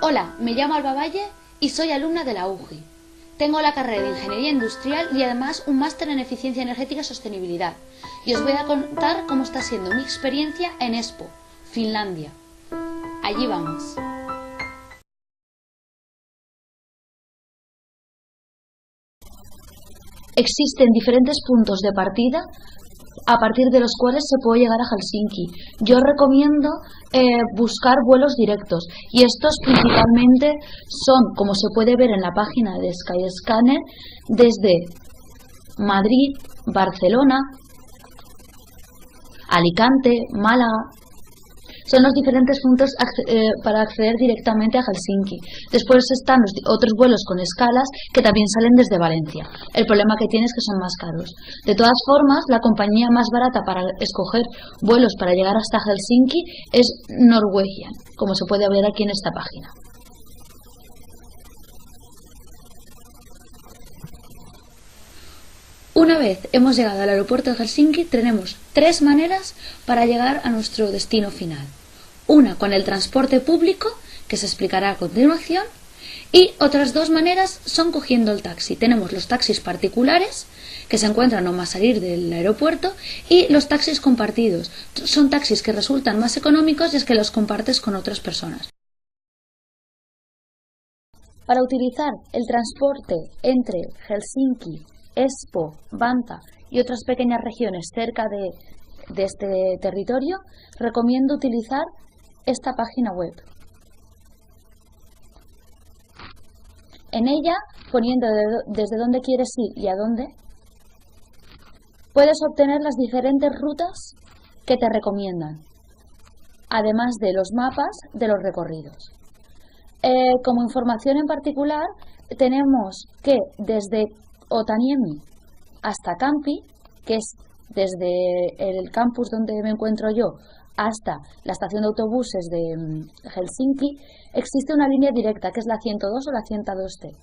Hola, me llamo Alba Valle y soy alumna de la UGI. Tengo la carrera de Ingeniería Industrial y además un máster en Eficiencia Energética y Sostenibilidad. Y os voy a contar cómo está siendo mi experiencia en Espoo, Finlandia. Allí vamos. Existen diferentes puntos de partida a partir de los cuales se puede llegar a Helsinki. Yo recomiendo buscar vuelos directos y estos principalmente son, como se puede ver en la página de Skyscanner, desde Madrid, Barcelona, Alicante, Málaga. Son los diferentes puntos para acceder directamente a Helsinki. Después están los otros vuelos con escalas que también salen desde Valencia. El problema que tiene es que son más caros. De todas formas, la compañía más barata para escoger vuelos para llegar hasta Helsinki es Norwegian, como se puede ver aquí en esta página. Una vez hemos llegado al aeropuerto de Helsinki, tenemos tres maneras para llegar a nuestro destino final. Una con el transporte público, que se explicará a continuación, y otras dos maneras son cogiendo el taxi. Tenemos los taxis particulares, que se encuentran nomás salir del aeropuerto, y los taxis compartidos. Son taxis que resultan más económicos y es que los compartes con otras personas. Para utilizar el transporte entre Helsinki, Espoo, Vantaa y otras pequeñas regiones cerca de este territorio, recomiendo utilizar esta página web. En ella, poniendo desde dónde quieres ir y a dónde, puedes obtener las diferentes rutas que te recomiendan, además de los mapas de los recorridos. Como información en particular, tenemos que desde Otaniemi hasta Kamppi, que es desde el campus donde me encuentro yo hasta la estación de autobuses de Helsinki, existe una línea directa que es la 102 o la 102T,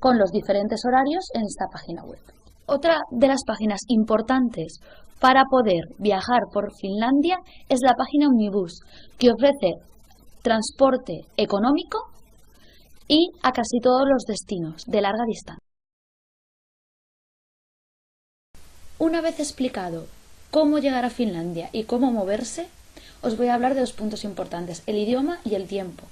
con los diferentes horarios en esta página web. Otra de las páginas importantes para poder viajar por Finlandia es la página Omnibus, que ofrece transporte económico y a casi todos los destinos de larga distancia. Una vez explicado cómo llegar a Finlandia y cómo moverse, os voy a hablar de dos puntos importantes, el idioma y el tiempo.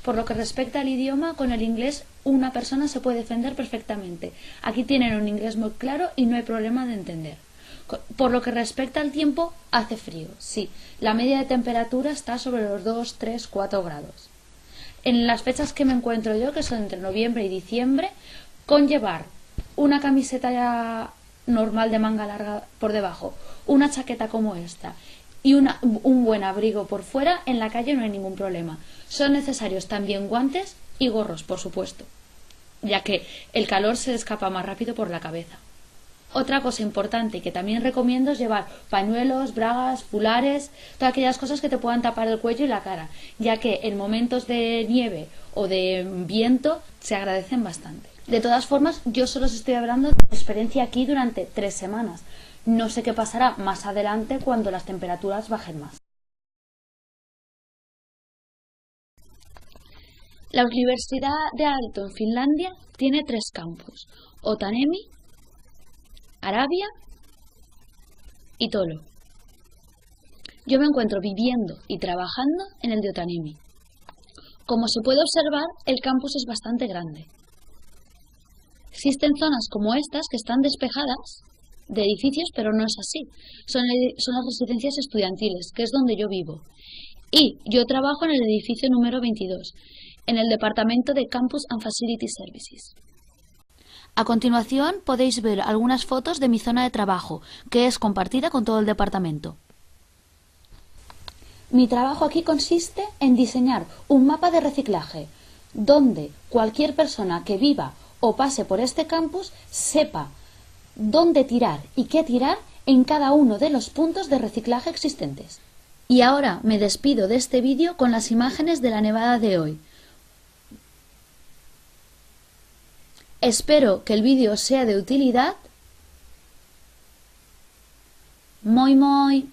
Por lo que respecta al idioma, con el inglés una persona se puede defender perfectamente. Aquí tienen un inglés muy claro y no hay problema de entender. Por lo que respecta al tiempo, hace frío, sí. La media de temperatura está sobre los 2, 3, 4 grados. En las fechas que me encuentro yo, que son entre noviembre y diciembre, con llevar una camiseta normal de manga larga por debajo, una chaqueta como esta y un buen abrigo por fuera, en la calle no hay ningún problema. Son necesarios también guantes y gorros, por supuesto, ya que el calor se escapa más rápido por la cabeza. Otra cosa importante que también recomiendo es llevar pañuelos, bragas, fulares, todas aquellas cosas que te puedan tapar el cuello y la cara, ya que en momentos de nieve o de viento se agradecen bastante. De todas formas, yo solo os estoy hablando de mi experiencia aquí durante 3 semanas. No sé qué pasará más adelante cuando las temperaturas bajen más. La Universidad de Aalto en Finlandia tiene 3 campus: Otaniemi, Arabia y Tolo. Yo me encuentro viviendo y trabajando en el de Otaniemi. Como se puede observar, el campus es bastante grande. Existen zonas como estas que están despejadas de edificios, pero no es así. Son las residencias estudiantiles, que es donde yo vivo. Y yo trabajo en el edificio número 22, en el departamento de Campus and Facility Services. A continuación podéis ver algunas fotos de mi zona de trabajo, que es compartida con todo el departamento. Mi trabajo aquí consiste en diseñar un mapa de reciclaje, donde cualquier persona que viva o pase por este campus sepa dónde tirar y qué tirar en cada uno de los puntos de reciclaje existentes. Y ahora me despido de este vídeo con las imágenes de la nevada de hoy. Espero que el vídeo sea de utilidad. Moi moi.